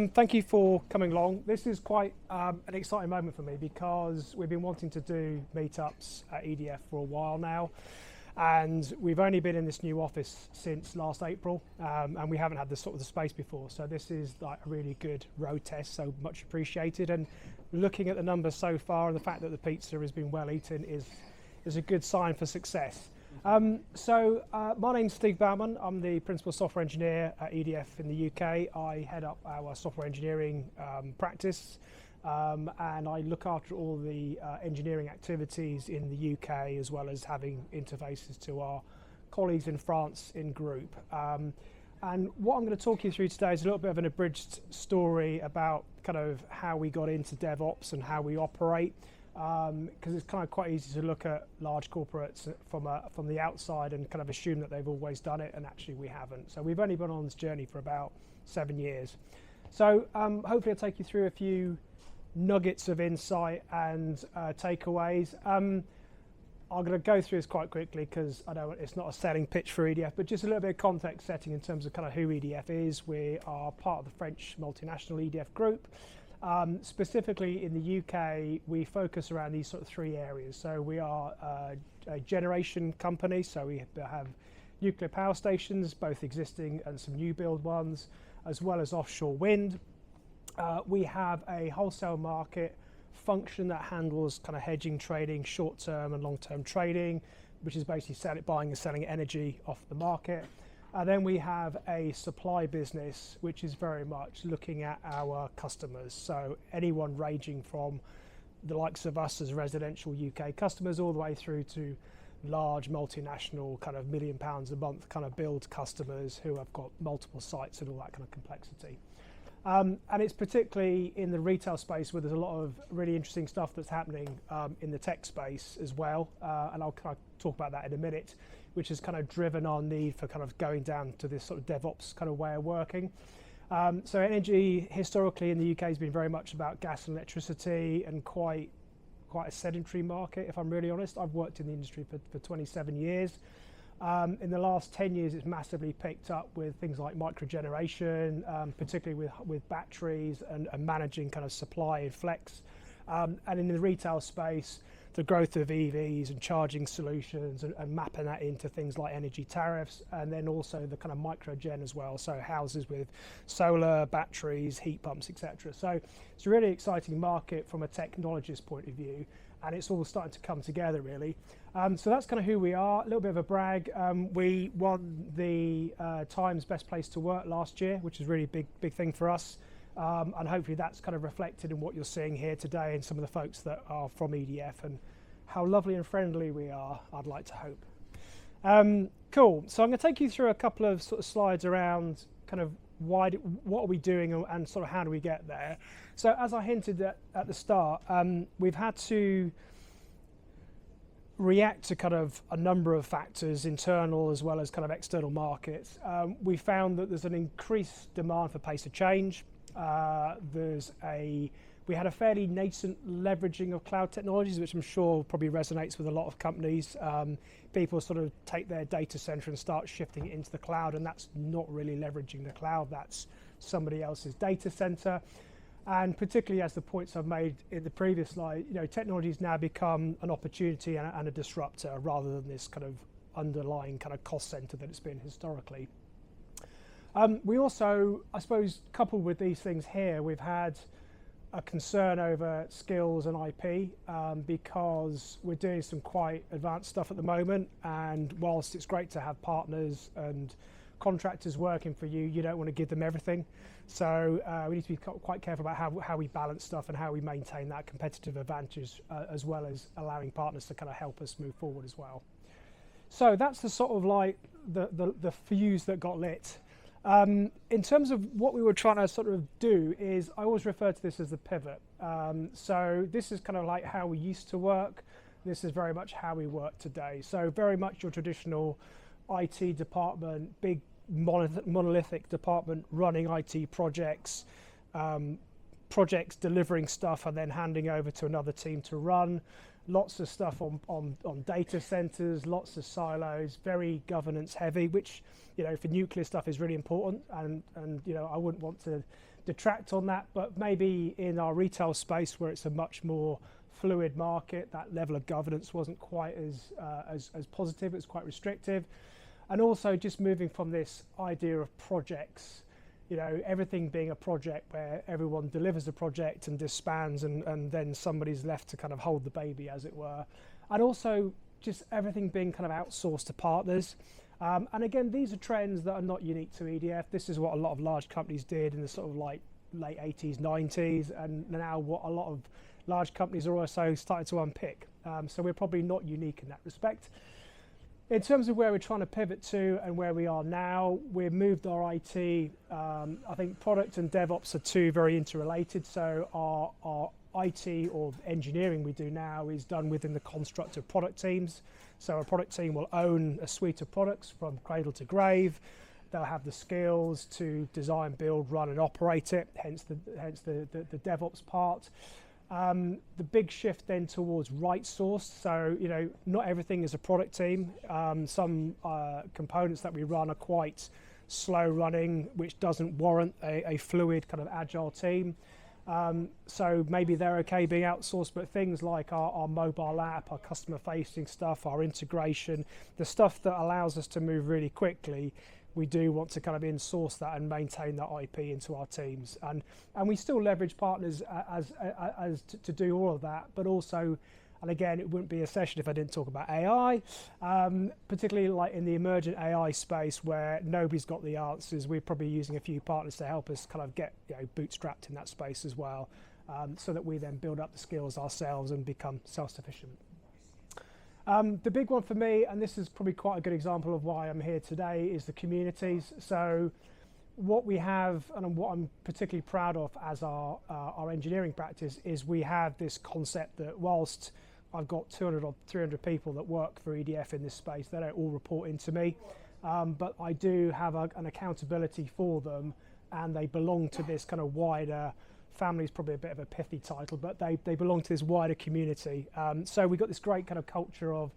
Thank you for coming along. This is quite an exciting moment for me because we've been wanting to do meetups at EDF for a while now, and we've only been in this new office since last April, and we haven't had this sort of the space before. So this is like a really good road test, so much appreciated. And looking at the numbers so far and the fact that the pizza has been well eaten is a good sign for success. My name's Steve Bauman. I'm the Principal Software Engineer at EDF in the UK. I head up our software engineering practice, and I look after all the engineering activities in the UK, as well as having interfaces to our colleagues in France in group. And what I'm going to talk you through today is a little bit of an abridged story about kind of how we got into DevOps and how we operate. Because it's kind of quite easy to look at large corporates from the outside and kind of assume that they've always done it, and actually we haven't. So we've only been on this journey for about 7 years. So hopefully I'll take you through a few nuggets of insight and takeaways. I'm going to go through this quite quickly because I know it's not a selling pitch for EDF, but just a little bit of context setting in terms of kind of who EDF is. We are part of the French multinational EDF group. Specifically in the UK, we focus around these sort of three areas. So we are a generation company, so we have nuclear power stations, both existing and some new build ones, as well as offshore wind. We have a wholesale market function that handles kind of hedging, trading, short-term and long-term trading, which is basically buying and selling energy off the market. Then we have a supply business, which is very much looking at our customers. So anyone ranging from the likes of us as residential UK customers all the way through to large multinational kind of £1 million a month kind of build customers who have got multiple sites and all that kind of complexity. And it's particularly in the retail space where there's a lot of really interesting stuff that's happening in the tech space as well. And I'll kind of talk about that in a minute, which has kind of driven our need for kind of going down to this sort of DevOps kind of way of working. So energy historically in the UK has been very much about gas and electricity and quite a sedentary market, if I'm really honest. I've worked in the industry for 27 years. In the last 10 years, it's massively picked up with things like microgeneration, particularly with batteries and managing kind of supply and flex. And in the retail space, the growth of EVs and charging solutions and mapping that into things like energy tariffs, and then also the kind of microgen as well, so houses with solar, batteries, heat pumps, etc. So it's a really exciting market from a technologist point of view, and it's all starting to come together really. So that's kind of who we are. A little bit of a brag. We won the Times Best Place to Work last year, which is a really big thing for us. And hopefully that's kind of reflected in what you're seeing here today and some of the folks that are from EDF and how lovely and friendly we are, I'd like to hope. Cool, so I'm going to take you through a couple of sort of slides around kind of what are we doing and sort of how do we get there. So as I hinted at the start, we've had to react to kind of a number of factors, internal as well as kind of external markets. We found that there's an increased demand for pace of change. We had a fairly nascent leveraging of cloud technologies, which I'm sure probably resonates with a lot of companies. People sort of take their data center and start shifting it into the cloud, and that's not really leveraging the cloud, that's somebody else's data center. And particularly as the points I've made in the previous slide, technology has now become an opportunity and a disruptor rather than this kind of underlying kind of cost center that it's been historically. We also, I suppose, coupled with these things here, we've had a concern over skills and IP because we're doing some quite advanced stuff at the moment, and whilst it's great to have partners and contractors working for you, you don't want to give them everything. So we need to be quite careful about how we balance stuff and how we maintain that competitive advantage as well as allowing partners to kind of help us move forward as well. So that's the sort of like the fuse that got lit. In terms of what we were trying to sort of do is, I always refer to this as the pivot. So this is kind of like how we used to work. This is very much how we work today. So very much your traditional IT department, big monolithic department running IT projects, delivering stuff and then handing over to another team to run. Lots of stuff on data centers, lots of silos, very governance heavy, which for nuclear stuff is really important, and I wouldn't want to detract on that, but maybe in our retail space where it's a much more fluid market, that level of governance wasn't quite as positive. It was quite restrictive. And also just moving from this idea of projects, everything being a project where everyone delivers a project and disbands, and then somebody's left to kind of hold the baby, as it were. And also just everything being kind of outsourced to partners. And again, these are trends that are not unique to EDF. This is what a lot of large companies did in the sort of like late 80s, 90s, and now what a lot of large companies are also starting to unpick. So we're probably not unique in that respect. In terms of where we're trying to pivot to and where we are now, we've moved our IT. I think product and DevOps are two very interrelated. So our IT or engineering we do now is done within the construct of product teams. So a product team will own a suite of products from cradle to grave. They'll have the skills to design, build, run, and operate it. Hence the DevOps part. The big shift then towards right source. So not everything is a product team. Some components that we run are quite slow running, which doesn't warrant a fluid kind of agile team. So maybe they're okay being outsourced, but things like our mobile app, our customer facing stuff, our integration, the stuff that allows us to move really quickly, we do want to kind of in-source that and maintain that IP into our teams. And we still leverage partners to do all of that, but also, and again, it wouldn't be a session if I didn't talk about AI, particularly like in the emergent AI space where nobody's got the answers. We're probably using a few partners to help us kind of get bootstrapped in that space as well, so that we then build up the skills ourselves and become self-sufficient. The big one for me, and this is probably quite a good example of why I'm here today, is the communities. So what we have, and what I'm particularly proud of as our engineering practice, is we have this concept that whilst I've got 200 or 300 people that work for EDF in this space, they don't all report into me, but I do have an accountability for them, and they belong to this kind of wider family. Is probably a bit of a pithy title, but they belong to this wider community. So we've got this great kind of culture of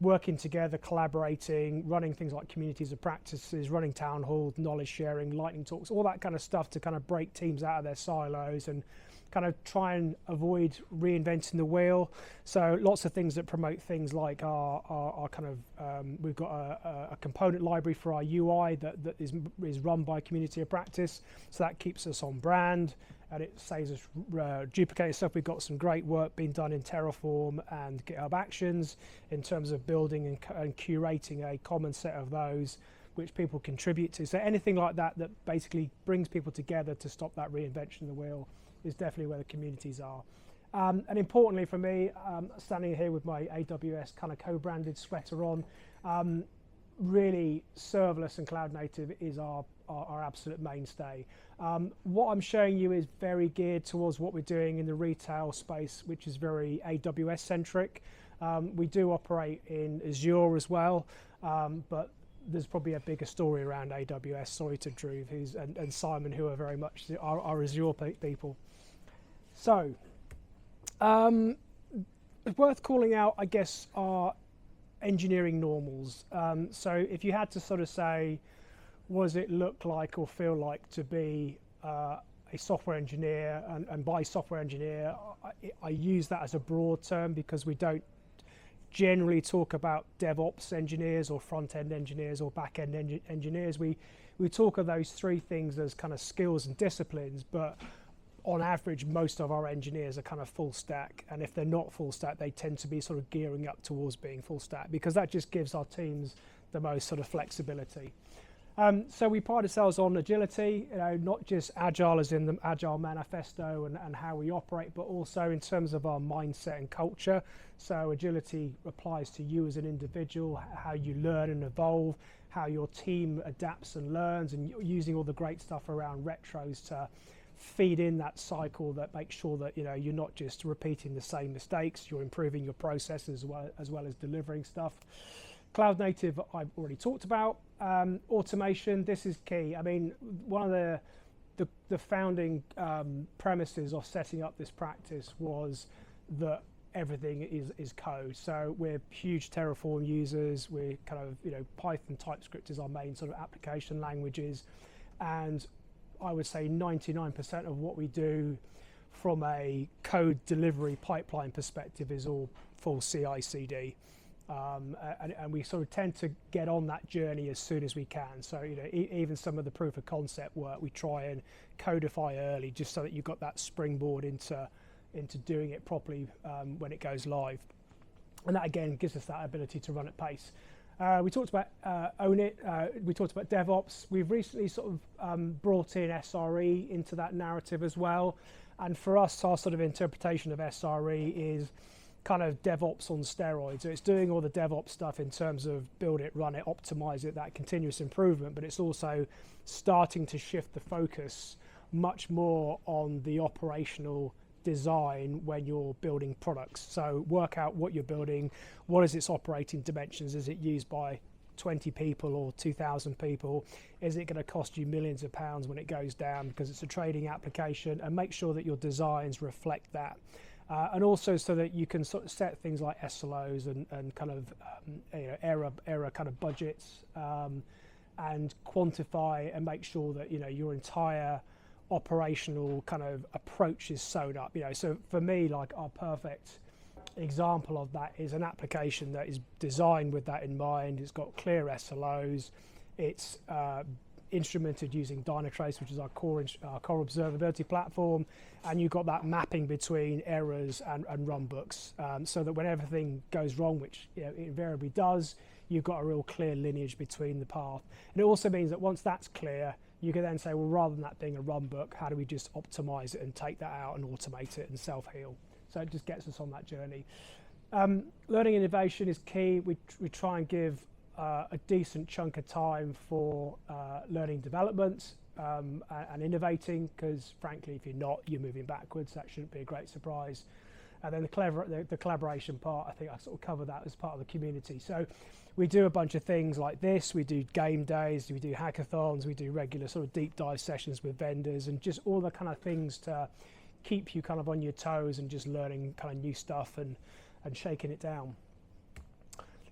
working together, collaborating, running things like communities of practices, running town halls, knowledge sharing, lightning talks, all that kind of stuff to kind of break teams out of their silos and kind of try and avoid reinventing the wheel. So lots of things that promote things like our kind of, we've got a component library for our UI that is run by community of practice. So that keeps us on brand and it saves us duplicating stuff. We've got some great work being done in Terraform and GitHub Actions in terms of building and curating a common set of those which people contribute to. So anything like that that basically brings people together to stop that reinvention of the wheel is definitely where the communities are. And importantly for me, standing here with my AWS kind of co-branded sweater on, really serverless and cloud native is our absolute mainstay. What I'm showing you is very geared towards what we're doing in the retail space, which is very AWS centric. We do operate in Azure as well, but there's probably a bigger story around AWS. Sorry to Drew and Simon, who are very much our Azure people. So, it's worth calling out, I guess, our engineering normals. So if you had to sort of say, what does it look like or feel like to be a software engineer, and by software engineer, I use that as a broad term because we don't generally talk about DevOps engineers or front-end engineers or back-end engineers. We talk of those three things as kind of skills and disciplines, but on average, most of our engineers are kind of full stack, and if they're not full stack, they tend to be sort of gearing up towards being full stack because that just gives our teams the most sort of flexibility. So we pride ourselves on agility, not just agile as in the agile manifesto and how we operate, but also in terms of our mindset and culture. So agility applies to you as an individual, how you learn and evolve, how your team adapts and learns, and using all the great stuff around retros to feed in that cycle that makes sure that you're not just repeating the same mistakes, you're improving your processes as well as delivering stuff. Cloud native, I've already talked about. Automation, this is key. I mean, one of the founding premises of setting up this practice was that everything is code. So we're huge Terraform users. We're kind of, Python, TypeScript is our main sort of application languages. And I would say 99% of what we do from a code delivery pipeline perspective is all full CI/CD. And we sort of tend to get on that journey as soon as we can. So, you know, even some of the proof of concept work, we try and codify early, just so that you've got that springboard into doing it properly when it goes live. And that again gives us that ability to run at pace. We talked about Own It. We talked about DevOps. We've recently sort of brought in SRE into that narrative as well. And for us, our sort of interpretation of SRE is kind of DevOps on steroids. So it's doing all the DevOps stuff in terms of build it, run it, optimize it, that continuous improvement, but it's also starting to shift the focus much more on the operational design when you're building products. So work out what you're building, what is its operating dimensions, is it used by 20 people or 2,000 people, is it going to cost you millions of pounds when it goes down because it's a trading application, and make sure that your designs reflect that. And also so that you can sort of set things like SLOs and kind of you know, error kind of budgets, and quantify and make sure that, you know, your entire operational kind of approach is sewn up. You know, so for me, like, our perfect example of that is an application that is designed with that in mind. It's got clear SLOs. It's instrumented using Dynatrace, which is our core observability platform, and you've got that mapping between errors and runbooks, so that when everything goes wrong, which, you know, it invariably does, you've got a real clear lineage between the path. And it also means that once that's clear, you can then say, well, rather than that being a runbook, how do we just optimize it and take that out and automate it and self-heal? So it just gets us on that journey. Learning innovation is key. We try and give a decent chunk of time for learning development and innovating, because frankly, if you're not, you're moving backwards. That shouldn't be a great surprise. And then the collaboration part, I think I sort of cover that as part of the community. So we do a bunch of things like this. We do game days, we do hackathons, we do regular sort of deep dive sessions with vendors, and just all the kind of things to keep you kind of on your toes and just learning kind of new stuff and shaking it down.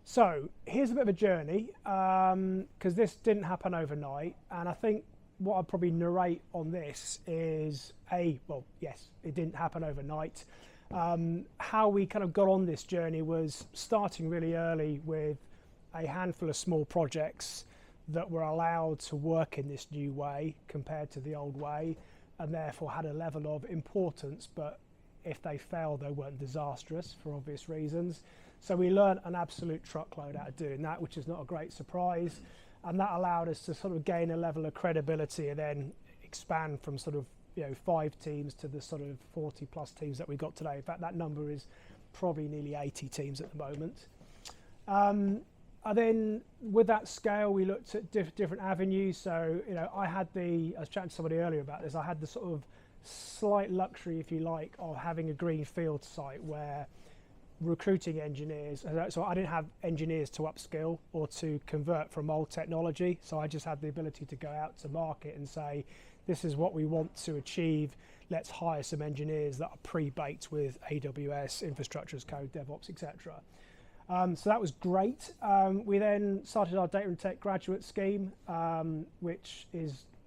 So here's a bit of a journey, because this didn't happen overnight, and I think what I'd probably narrate on this is well, yes, it didn't happen overnight. How we kind of got on this journey was starting really early with a handful of small projects that were allowed to work in this new way compared to the old way, and therefore had a level of importance, but if they failed, they weren't disastrous for obvious reasons. So we learned an absolute truckload out of doing that, which is not a great surprise, and that allowed us to sort of gain a level of credibility and then expand from sort of, you know, 5 teams to the sort of 40 plus teams that we've got today. In fact, that number is probably nearly 80 teams at the moment. And then with that scale, we looked at different avenues. So, you know, I was chatting to somebody earlier about this, I had the sort of slight luxury, if you like, of having a green field site where recruiting engineers, so I didn't have engineers to upskill or to convert from old technology, so I just had the ability to go out to market and say, this is what we want to achieve, let's hire some engineers that are pre-baked with AWS, infrastructure as code, DevOps, etc. So that was great. We then started our data and tech graduate scheme, which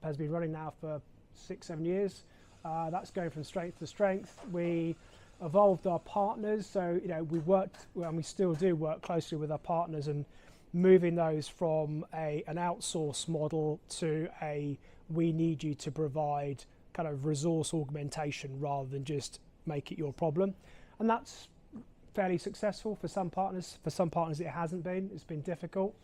has been running now for 6-7 years. That's going from strength to strength. We evolved our partners, so, you know, we worked, and we still do work closely with our partners, and moving those from an outsource model to we need you to provide kind of resource augmentation rather than just make it your problem. And that's fairly successful for some partners. For some partners it hasn't been. It's been difficult.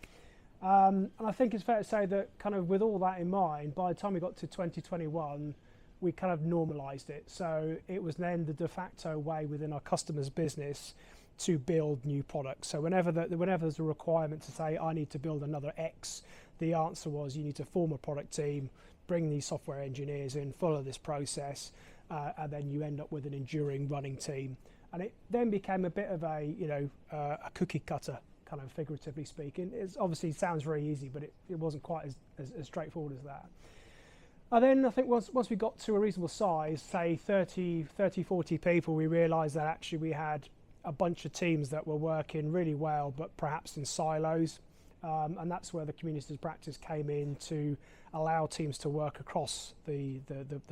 And I think it's fair to say that kind of with all that in mind, by the time we got to 2021, we kind of normalized it. So it was then the de facto way within our customers' business to build new products. So whenever there's a requirement to say, I need to build another X, the answer was, you need to form a product team, bring these software engineers in, follow this process, and then you end up with an enduring running team. And it then became a bit of a cookie cutter, kind of figuratively speaking. It obviously sounds very easy, but it wasn't quite as straightforward as that. And then I think once we got to a reasonable size, say 30, 40 people, we realised that actually we had a bunch of teams that were working really well, but perhaps in silos. and that's where the communities of practice came in to allow teams to work across the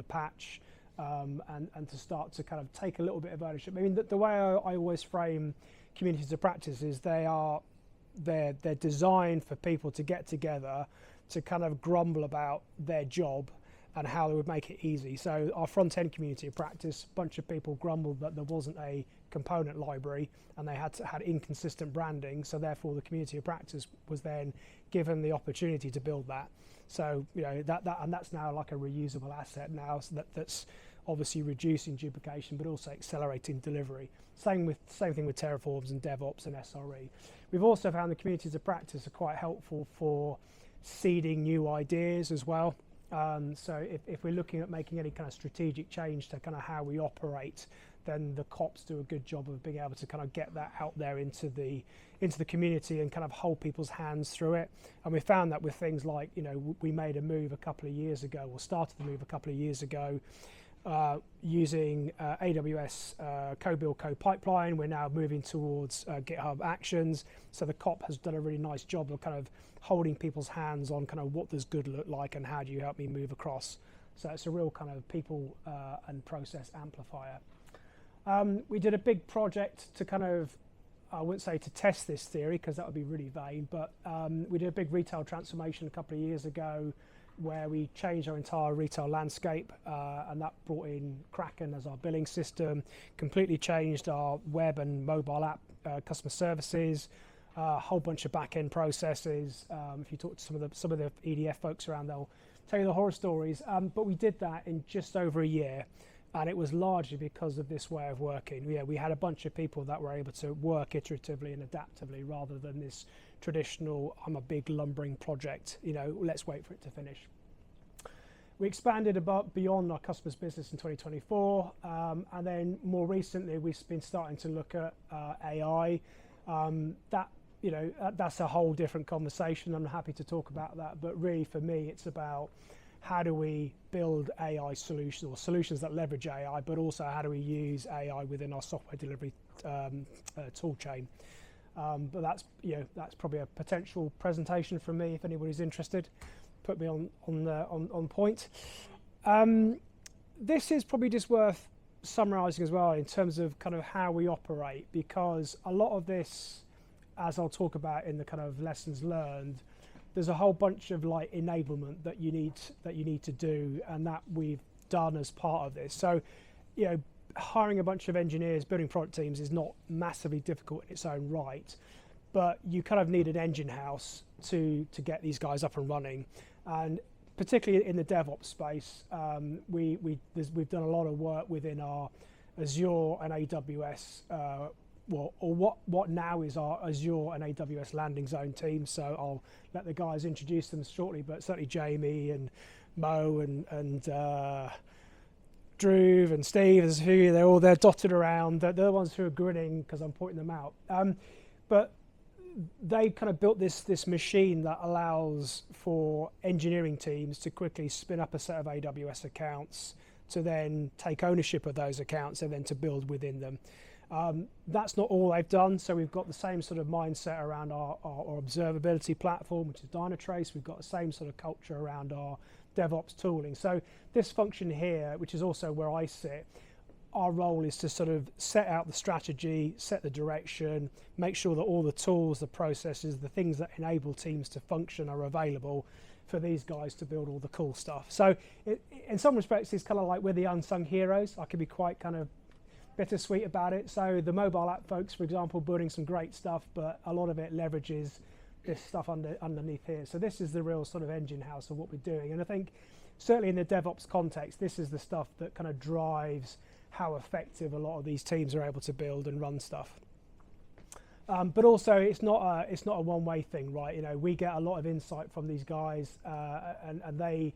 patch, and to start to kind of take a little bit of ownership. I mean, the way I always frame communities of practice is they're designed for people to get together to kind of grumble about their job and how they would make it easy. So our front-end community of practice, a bunch of people grumbled that there wasn't a component library and they had inconsistent branding, so therefore the community of practice was then given the opportunity to build that. So that's now like a reusable asset now, so that's obviously reducing duplication but also accelerating delivery. Same thing with Terraforms and DevOps and SRE. We've also found the communities of practice are quite helpful for seeding new ideas as well. So if we're looking at making any kind of strategic change to kind of how we operate, then the cops do a good job of being able to kind of get that out there into the community and kind of hold people's hands through it. And we found that with things like, we made a move a couple of years ago, or started the move a couple of years ago, using AWS co-build co-pipeline. We're now moving towards GitHub Actions. So the COP has done a really nice job of kind of holding people's hands on kind of what does good look like and how do you help me move across. So it's a real kind of people and process amplifier. We did a big project to kind of, I wouldn't say to test this theory because that would be really vain, but we did a big retail transformation a couple of years ago where we changed our entire retail landscape, and that brought in Kraken as our billing system, completely changed our web and mobile app customer services, a whole bunch of back-end processes. If you talk to some of the EDF folks around, they'll tell you the horror stories. But we did that in just over a year, and it was largely because of this way of working. We had a bunch of people that were able to work iteratively and adaptively rather than this traditional, I'm a big lumbering project, let's wait for it to finish. We expanded beyond our customers' business in 2024, and then more recently we've been starting to look at AI. That's a whole different conversation. I'm happy to talk about that, but really for me it's about how do we build AI solutions, or solutions that leverage AI, but also how do we use AI within our software delivery tool chain. But that's probably a potential presentation from me if anybody's interested. Put me on point. This is probably just worth summarising as well in terms of kind of how we operate, because a lot of this, as I'll talk about in the kind of lessons learned, there's a whole bunch of like enablement that you need to do, and that we've done as part of this. So, hiring a bunch of engineers, building product teams is not massively difficult in its own right, but you kind of need an engine house to get these guys up and running. And particularly in the DevOps space, we've done a lot of work within our Azure and AWS, what now is our Azure and AWS landing zone team. So I'll let the guys introduce them shortly, but certainly Jamie and Mo and Drew and Steve, they're dotted around. They're the ones who are grinning because I'm pointing them out. But they kind of built this machine that allows for engineering teams to quickly spin up a set of AWS accounts, to then take ownership of those accounts and then to build within them. That's not all they've done. So we've got the same sort of mindset around our observability platform, which is Dynatrace. We've got the same sort of culture around our DevOps tooling. So this function here, which is also where I sit, our role is to sort of set out the strategy, set the direction, make sure that all the tools, the processes, the things that enable teams to function are available for these guys to build all the cool stuff. So in some respects, it's kind of like we're the unsung heroes. I can be quite kind of bittersweet about it. So the mobile app folks, for example, building some great stuff, but a lot of it leverages this stuff underneath here. So this is the real sort of engine house of what we're doing. And I think certainly in the DevOps context, this is the stuff that kind of drives how effective a lot of these teams are able to build and run stuff. But also it's not a one-way thing, right? We get a lot of insight from these guys, and they,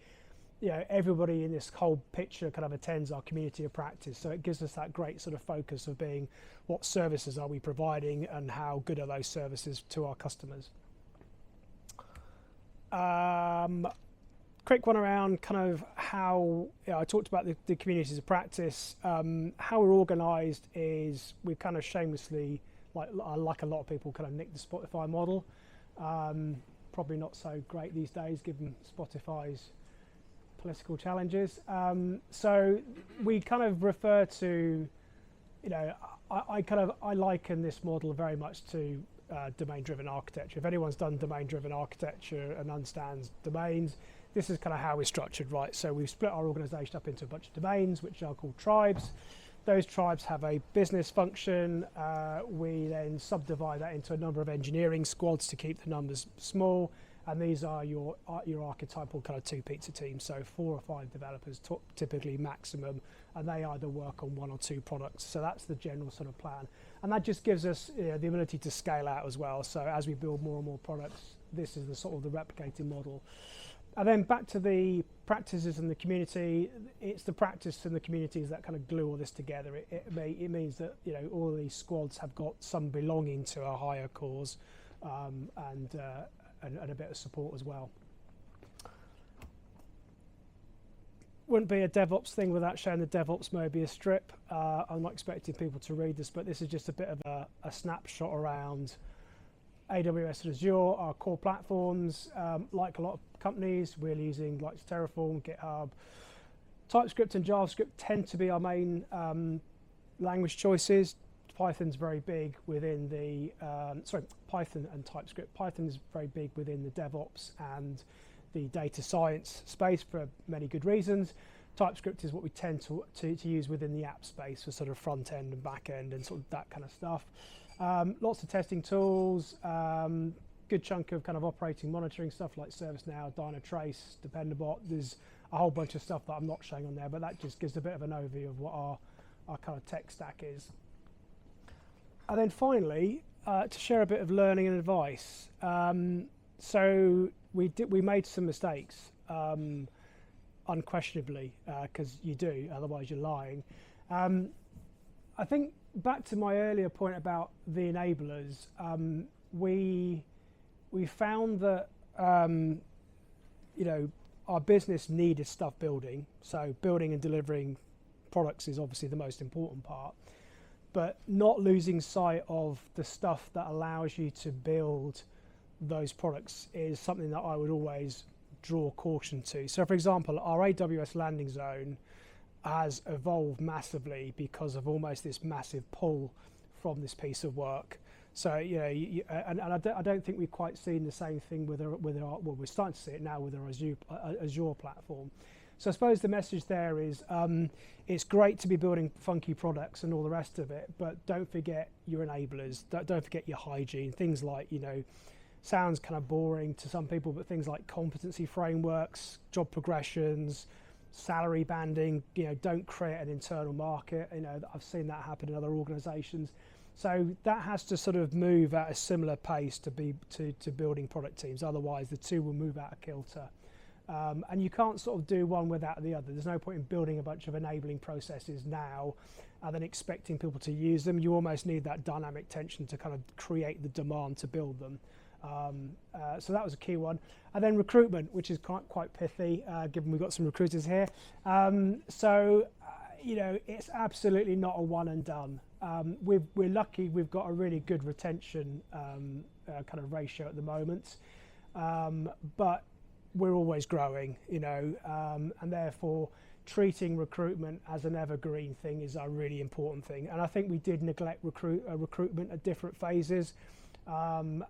everybody in this whole picture kind of attends our community of practice. So it gives us that great sort of focus of being, what services are we providing and how good are those services to our customers. Quick one around kind of how, I talked about the communities of practice. How we're organised is we've kind of shamelessly, like a lot of people, kind of nicked the Spotify model. Probably not so great these days given Spotify's political challenges. So we kind of refer to, I liken this model very much to domain-driven architecture. If anyone's done domain-driven architecture and understands domains, this is kind of how we're structured, right? So we've split our organization up into a bunch of domains, which are called tribes. Those tribes have a business function. We then subdivide that into a number of engineering squads to keep the numbers small. And these are your archetypal kind of two pizza teams. So 4 or 5 developers, typically maximum, and they either work on 1 or 2 products. So that's the general sort of plan. And that just gives us the ability to scale out as well. So as we build more and more products, this is the sort of the replicating model. And then back to the practices and the community, it's the practice and the communities that kind of glue all this together. It means that all of these squads have got some belonging to a higher cause, and a bit of support as well. Wouldn't be a DevOps thing without showing the DevOps Mobius strip. I'm not expecting people to read this, but this is just a bit of a snapshot around AWS and Azure, our core platforms. Like a lot of companies, we're using like Terraform, GitHub. TypeScript and JavaScript tend to be our main language choices. Python's very big within the, Python and TypeScript. Python is very big within the DevOps and the data science space for many good reasons. TypeScript is what we tend to use within the app space for sort of front end and back end and sort of that kind of stuff. Lots of testing tools, good chunk of kind of operating monitoring stuff like ServiceNow, Dynatrace, Dependabot. There's a whole bunch of stuff that I'm not showing on there, but that just gives a bit of an overview of what our kind of tech stack is. And then finally, to share a bit of learning and advice. So we made some mistakes, unquestionably, because you do, otherwise you're lying. I think back to my earlier point about the enablers, we found that our business needed stuff building. So building and delivering products is obviously the most important part. But not losing sight of the stuff that allows you to build those products is something that I would always draw caution to. So for example, our AWS landing zone has evolved massively because of almost this massive pull from this piece of work. So I don't think we've quite seen the same thing with our well, we're starting to see it now with our Azure platform. So I suppose the message there is it's great to be building funky products and all the rest of it, but don't forget your enablers. Don't forget your hygiene. Things like, sounds kind of boring to some people, but things like competency frameworks, job progressions, salary banding. Don't create an internal market. I've seen that happen in other organizations. So that has to sort of move at a similar pace to building product teams. Otherwise, the two will move out of kilter. And you can't sort of do one without the other. There's no point in building a bunch of enabling processes now and then expecting people to use them. You almost need that dynamic tension to kind of create the demand to build them. So that was a key one. And then recruitment, which is quite pithy, given we've got some recruiters here. It's absolutely not a one and done. We're lucky we've got a really good retention kind of ratio at the moment. But we're always growing, and therefore treating recruitment as an evergreen thing is a really important thing. And I think we did neglect recruitment at different phases, and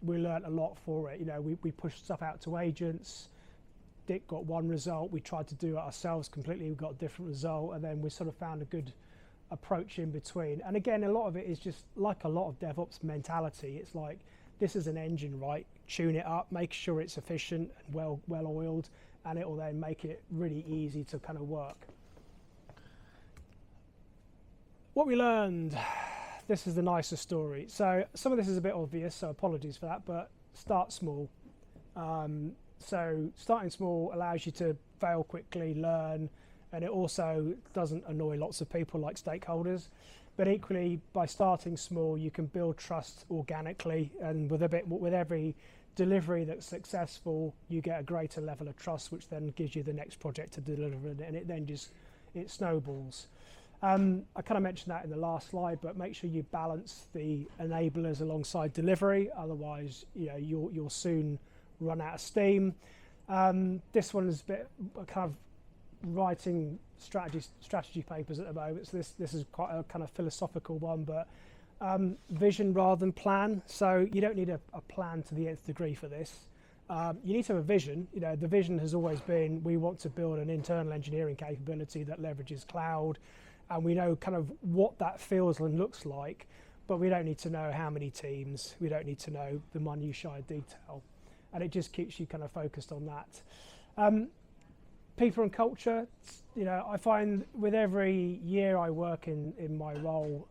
we learned a lot for it. We pushed stuff out to agents. Dick got one result. We tried to do it ourselves completely. We got a different result, and then we sort of found a good approach in between. And again, a lot of it is just like a lot of DevOps mentality. It's like, this is an engine, right? Tune it up, make sure it's efficient and well oiled, and it will then make it really easy to kind of work. What we learned, this is the nicer story. So some of this is a bit obvious, so apologies for that, but start small. So starting small allows you to fail quickly, learn, and it also doesn't annoy lots of people like stakeholders. But equally, by starting small, you can build trust organically, and with every delivery that's successful, you get a greater level of trust, which then gives you the next project to deliver, and it then it snowballs. I kind of mentioned that in the last slide, but make sure you balance the enablers alongside delivery, otherwise you'll soon run out of steam. This one is a bit kind of writing strategy papers at the moment, so this is quite a kind of philosophical one, but vision rather than plan. So you don't need a plan to the nth degree for this. You need to have a vision. The vision has always been, we want to build an internal engineering capability that leverages cloud, and we know kind of what that feels and looks like, but we don't need to know how many teams, we don't need to know the minutiae detail, and it just keeps you kind of focused on that. People and culture, I find with every year I work in my role,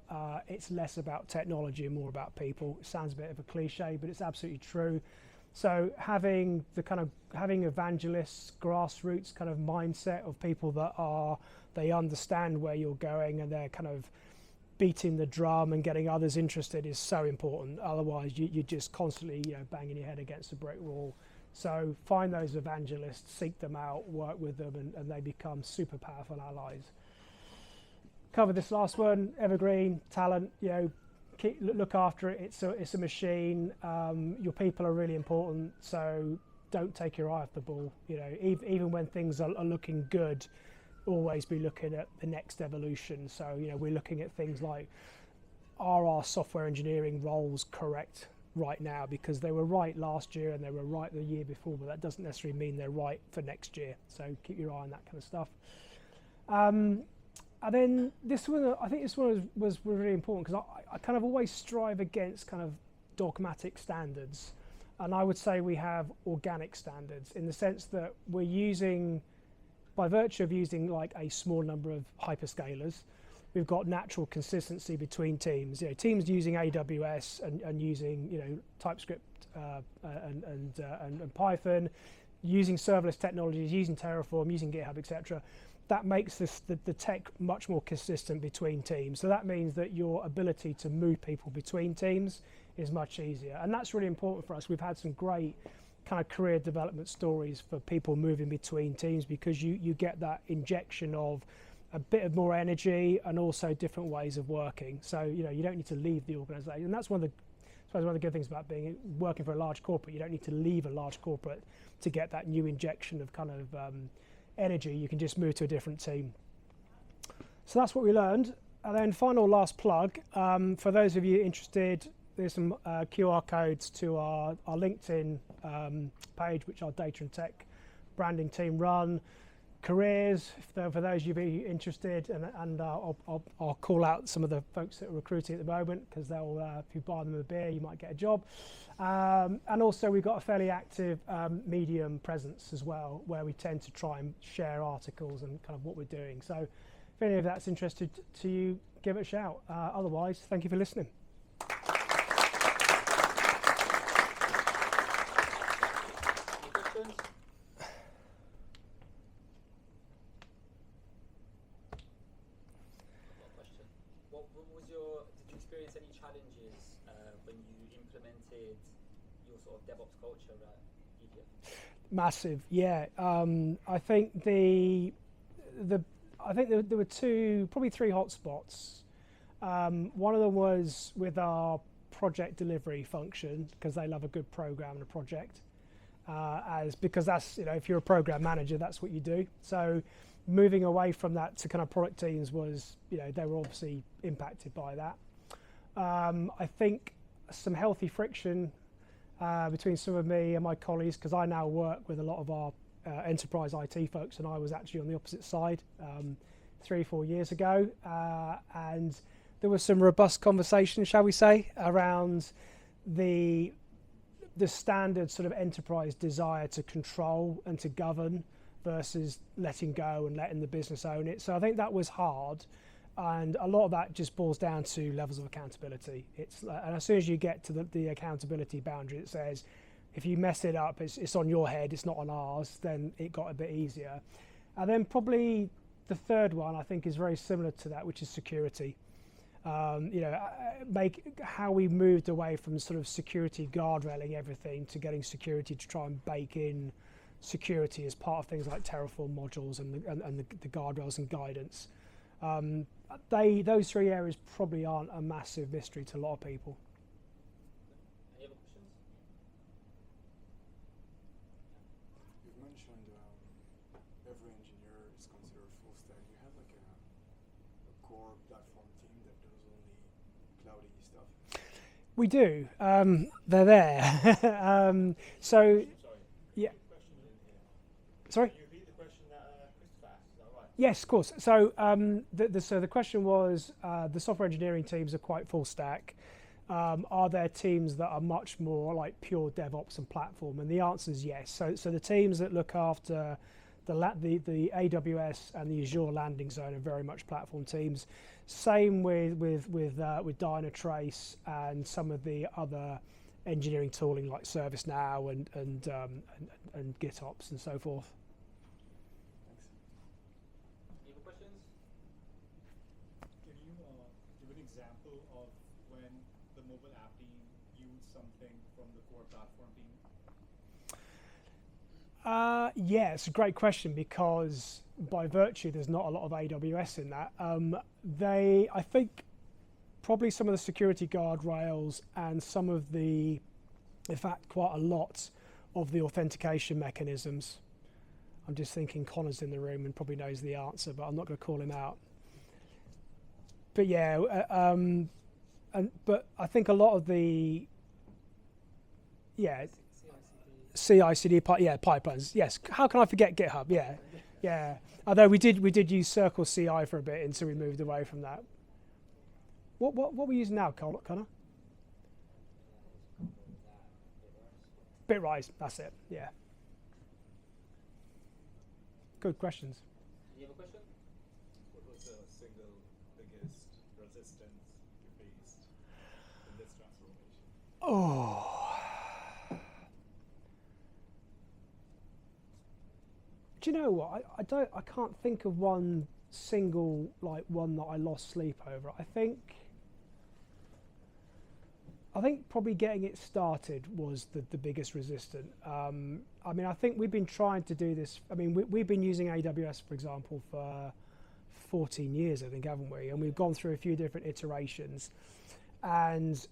it's less about technology and more about people. It sounds a bit of a cliche, but it's absolutely true. So having evangelists, grassroots kind of mindset of people that they understand where you're going and they're kind of beating the drum and getting others interested is so important. Otherwise, you're just constantly banging your head against a brick wall. So find those evangelists, seek them out, work with them, and they become super powerful allies. Cover this last one, evergreen, talent, look after it. It's a machine. Your people are really important, so don't take your eye off the ball. Even when things are looking good, always be looking at the next evolution. So we're looking at things like, are our software engineering roles correct right now? Because they were right last year and they were right the year before, but that doesn't necessarily mean they're right for next year. So keep your eye on that kind of stuff. And then this one, I think this one was really important because I kind of always strive against kind of dogmatic standards. And I would say we have organic standards in the sense that we're using, by virtue of using like a small number of hyperscalers, we've got natural consistency between teams. Teams using AWS and using TypeScript and Python, using serverless technologies, using Terraform, using GitHub, etc. That makes the tech much more consistent between teams. So that means that your ability to move people between teams is much easier. And that's really important for us. We've had some great kind of career development stories for people moving between teams because you get that injection of a bit of more energy and also different ways of working. So you don't need to leave the organization. And that's one of the good things about working for a large corporate. You don't need to leave a large corporate to get that new injection of kind of energy. You can just move to a different team. So that's what we learned. And then last plug, for those of you interested, there's some QR codes to our LinkedIn page, which our data and tech branding team run. Careers, for those of you interested, and I'll call out some of the folks that are recruiting at the moment because they'll, if you buy them a beer, you might get a job. And also we've got a fairly active Medium presence as well, where we tend to try and share articles and kind of what we're doing. So if any of that's interested to you, give it a shout. Otherwise, thank you for listening. Did you experience any challenges when you implemented your sort of DevOps culture at EDF? Massive, yeah. I think there were probably three hotspots. One of them was with our project delivery function because they love a good program and a project. Because that's if you're a program manager, that's what you do. So moving away from that to kind of product teams was they were obviously impacted by that. I think some healthy friction between some of me and my colleagues, because I now work with a lot of our enterprise IT folks, and I was actually on the opposite side 3-4 years ago, and there was some robust conversation, shall we say, around the standard sort of enterprise desire to control and to govern versus letting go and letting the business own it. So I think that was hard, and a lot of that just boils down to levels of accountability. And as soon as you get to the accountability boundary that says if you mess it up, it's on your head, it's not on ours, then it got a bit easier. And then probably the third one I think is very similar to that, which is security. How we moved away from sort of security guardrailing everything to getting security to try and bake in security as part of things like Terraform modules and the guardrails and guidance. Those three areas probably aren't a massive mystery to a lot of people. Any other questions? You've mentioned every engineer is considered full stack. You have like a core platform team that does only cloudy stuff. We do. They're there. So, yeah. Sorry. Can you repeat the question that Christopher asked? Is that right? Yes, of course. So, so the question was, the software engineering teams are quite full stack. Are there teams that are much more like pure DevOps and platform? And the answer is yes. So the teams that look after the AWS and the Azure landing zone are very much platform teams. Same with Dynatrace and some of the other engineering tooling like ServiceNow and GitOps and so forth. Any other questions? Can you give an example of when the mobile app team used something from the core platform team? Yeah, it's a great question because by virtue there's not a lot of AWS in that. I think probably some of the security guardrails and some of the, in fact, quite a lot of the authentication mechanisms. I'm just thinking Connor's in the room and probably knows the answer, but I'm not going to call him out. But yeah, but I think a lot of the CI/CD pipelines. Yes. How can I forget GitHub? Yeah, yeah. Although we did use Circle CI for a bit until we moved away from that. What are we using now, Connor? Bitrise. That's it. Yeah. Good questions. Any other question? What was the single biggest resistance you faced in this transformation? Oh. Do you know what? I can't think of one single one that I lost sleep over. I think probably getting it started was the biggest resistant. I mean, I think we've been trying to do this. I mean, we've been using AWS, for example, for 14 years, I think, haven't we? And we've gone through a few different iterations. And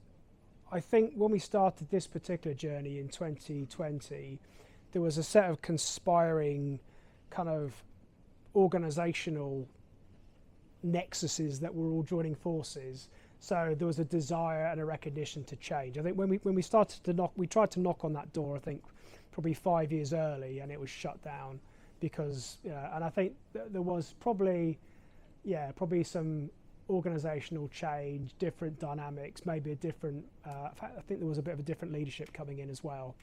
I think when we started this particular journey in 2020, there was a set of conspiring kind of organizational nexuses that were all joining forces. So there was a desire and a recognition to change. I think when we started to knock, we tried to knock on that door, I think probably 5 years early, and it was shut down because, and I think there was probably some organizational change, different dynamics, maybe a different, in fact, I think there was a bit of a different leadership coming in as well.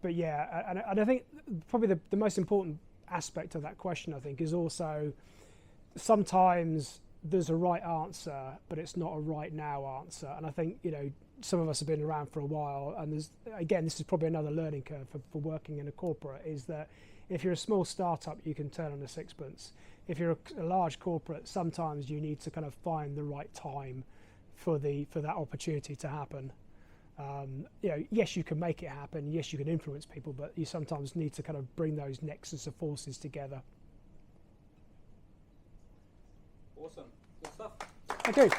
But yeah, and I think probably the most important aspect of that question, I think, is also sometimes there's a right answer, but it's not a right now answer. And I think, some of us have been around for a while, and this is probably another learning curve for working in a corporate, is that if you're a small startup, you can turn on a sixpence. If you're a large corporate, sometimes you need to kind of find the right time for that opportunity to happen. Yes, you can make it happen. Yes, you can influence people, but you sometimes need to kind of bring those nexus of forces together. Awesome. Good stuff. Thank you.